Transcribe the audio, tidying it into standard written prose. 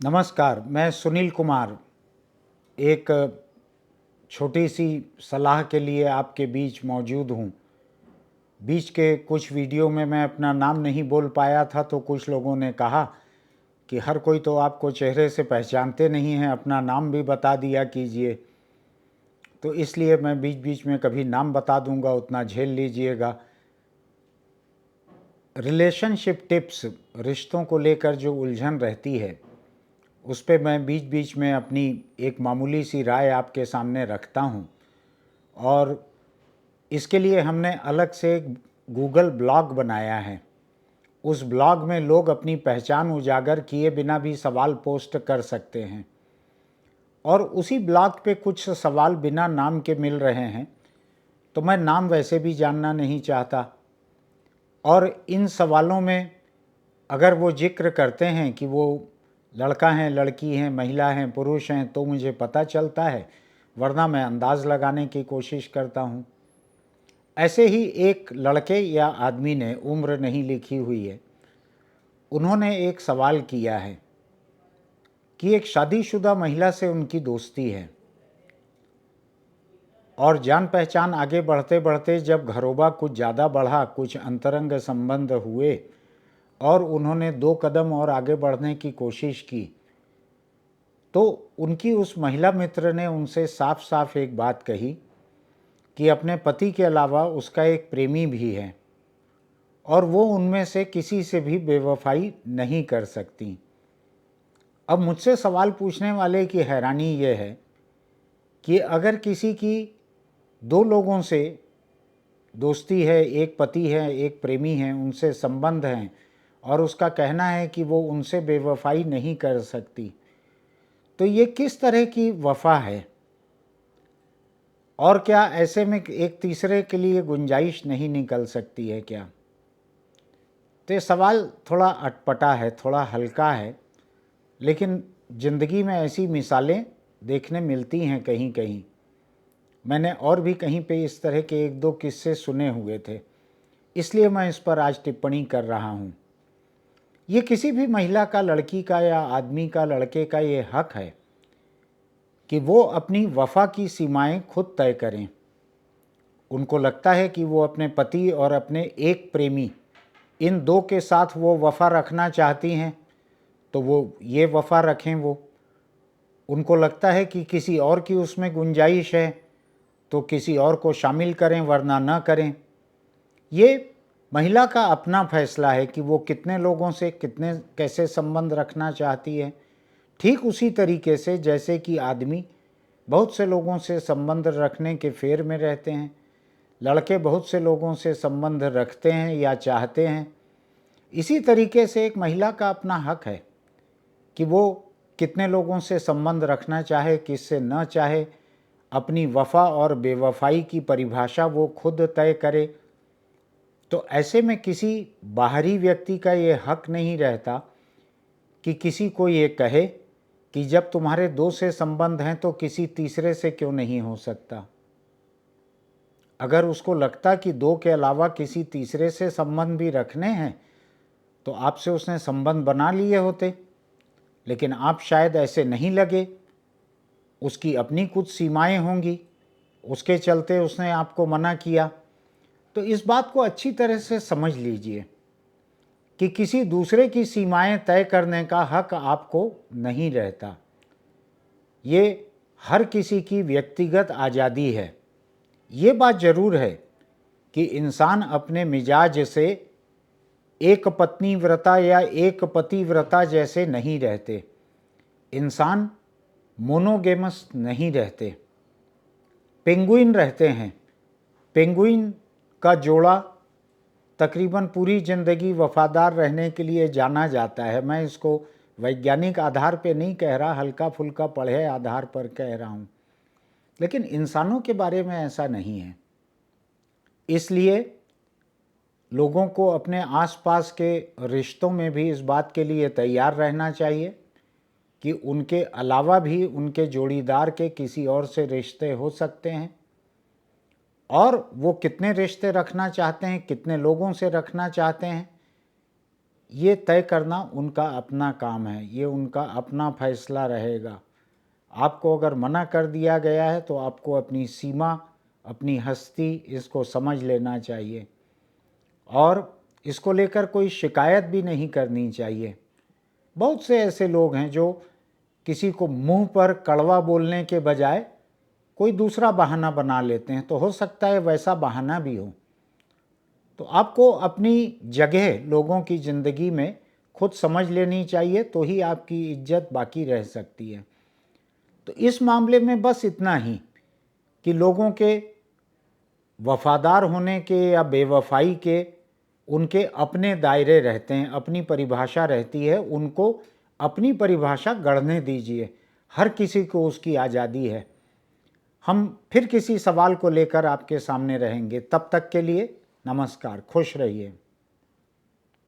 नमस्कार, मैं सुनील कुमार एक छोटी सी सलाह के लिए आपके बीच मौजूद हूँ। बीच के कुछ वीडियो में मैं अपना नाम नहीं बोल पाया था, तो कुछ लोगों ने कहा कि हर कोई तो आपको चेहरे से पहचानते नहीं हैं, अपना नाम भी बता दिया कीजिए। तो इसलिए मैं बीच बीच में कभी नाम बता दूंगा, उतना झेल लीजिएगा। रिलेशनशिप टिप्स, रिश्तों को लेकर जो उलझन रहती है, उस पे मैं बीच बीच में अपनी एक मामूली सी राय आपके सामने रखता हूँ। और इसके लिए हमने अलग से एक गूगल ब्लॉग बनाया है। उस ब्लॉग में लोग अपनी पहचान उजागर किए बिना भी सवाल पोस्ट कर सकते हैं। और उसी ब्लॉग पे कुछ सवाल बिना नाम के मिल रहे हैं, तो मैं नाम वैसे भी जानना नहीं चाहता। और इन सवालों में अगर वो जिक्र करते हैं कि वो लड़का हैं, लड़की हैं, महिला हैं, पुरुष हैं, तो मुझे पता चलता है, वरना मैं अंदाज़ लगाने की कोशिश करता हूँ। ऐसे ही एक लड़के या आदमी ने, उम्र नहीं लिखी हुई है, उन्होंने एक सवाल किया है कि एक शादीशुदा महिला से उनकी दोस्ती है और जान पहचान आगे बढ़ते बढ़ते जब घरोबा कुछ ज़्यादा बढ़ा, कुछ अंतरंग संबंध हुए और उन्होंने 2 कदम और आगे बढ़ने की कोशिश की, तो उनकी उस महिला मित्र ने उनसे साफ साफ एक बात कही कि अपने पति के अलावा उसका एक प्रेमी भी है और वो उनमें से किसी से भी बेवफाई नहीं कर सकती। अब मुझसे सवाल पूछने वाले की हैरानी ये है कि अगर किसी की 2 लोगों से दोस्ती है, एक पति है, एक प्रेमी है, उनसे संबंध हैं और उसका कहना है कि वो उनसे बेवफाई नहीं कर सकती, तो ये किस तरह की वफा है? और क्या ऐसे में एक तीसरे के लिए गुंजाइश नहीं निकल सकती है क्या? तो ये सवाल थोड़ा अटपटा है, थोड़ा हल्का है, लेकिन ज़िंदगी में ऐसी मिसालें देखने मिलती हैं कहीं कहीं। मैंने और भी कहीं पे इस तरह के 1-2 किस्से सुने हुए थे, इसलिए मैं इस पर आज टिप्पणी कर रहा हूँ। ये किसी भी महिला का, लड़की का या आदमी का, लड़के का ये हक है कि वो अपनी वफा की सीमाएं खुद तय करें। उनको लगता है कि वो अपने पति और अपने एक प्रेमी, इन 2 के साथ वो वफा रखना चाहती हैं, तो वो ये वफा रखें। वो उनको लगता है कि किसी और की उसमें गुंजाइश है, तो किसी और को शामिल करें, वरना न करें। ये महिला का अपना फैसला है कि वो कितने लोगों से कितने कैसे संबंध रखना चाहती है। ठीक उसी तरीके से जैसे कि आदमी बहुत से लोगों से संबंध रखने के फेर में रहते हैं, लड़के बहुत से लोगों से संबंध रखते हैं या चाहते हैं, इसी तरीके से एक महिला का अपना हक है कि वो कितने लोगों से संबंध रखना चाहे, किससे न चाहे। अपनी वफा और बेवफाई की परिभाषा वो खुद तय करे। तो ऐसे में किसी बाहरी व्यक्ति का ये हक नहीं रहता कि किसी को ये कहे कि जब तुम्हारे 2 से संबंध हैं तो किसी तीसरे से क्यों नहीं हो सकता। अगर उसको लगता कि 2 के अलावा किसी तीसरे से संबंध भी रखने हैं, तो आपसे उसने संबंध बना लिए होते, लेकिन आप शायद ऐसे नहीं लगे। उसकी अपनी कुछ सीमाएं होंगी, उसके चलते उसने आपको मना किया। तो इस बात को अच्छी तरह से समझ लीजिए कि किसी दूसरे की सीमाएं तय करने का हक आपको नहीं रहता। ये हर किसी की व्यक्तिगत आज़ादी है। ये बात ज़रूर है कि इंसान अपने मिजाज से एक पत्नी व्रता या एक पति व्रता जैसे नहीं रहते। इंसान मोनोगेमस नहीं रहते, पेंगुइन रहते हैं। पेंगुइन का जोड़ा तकरीबन पूरी ज़िंदगी वफादार रहने के लिए जाना जाता है। मैं इसको वैज्ञानिक आधार पे नहीं कह रहा, हल्का फुल्का पढ़े आधार पर कह रहा हूँ। लेकिन इंसानों के बारे में ऐसा नहीं है। इसलिए लोगों को अपने आसपास के रिश्तों में भी इस बात के लिए तैयार रहना चाहिए कि उनके अलावा भी उनके जोड़ीदार के किसी और से रिश्ते हो सकते हैं, और वो कितने रिश्ते रखना चाहते हैं, कितने लोगों से रखना चाहते हैं, ये तय करना उनका अपना काम है, ये उनका अपना फैसला रहेगा। आपको अगर मना कर दिया गया है तो आपको अपनी सीमा, अपनी हस्ती इसको समझ लेना चाहिए और इसको लेकर कोई शिकायत भी नहीं करनी चाहिए। बहुत से ऐसे लोग हैं जो किसी को मुंह पर कड़वा बोलने के बजाय कोई दूसरा बहाना बना लेते हैं, तो हो सकता है वैसा बहाना भी हो। तो आपको अपनी जगह लोगों की ज़िंदगी में खुद समझ लेनी चाहिए, तो ही आपकी इज्जत बाकी रह सकती है। तो इस मामले में बस इतना ही कि लोगों के वफादार होने के या बेवफाई के उनके अपने दायरे रहते हैं, अपनी परिभाषा रहती है, उनको अपनी परिभाषा गढ़ने दीजिए। हर किसी को उसकी आज़ादी है। हम फिर किसी सवाल को लेकर आपके सामने रहेंगे। तब तक के लिए नमस्कार, खुश रहिए।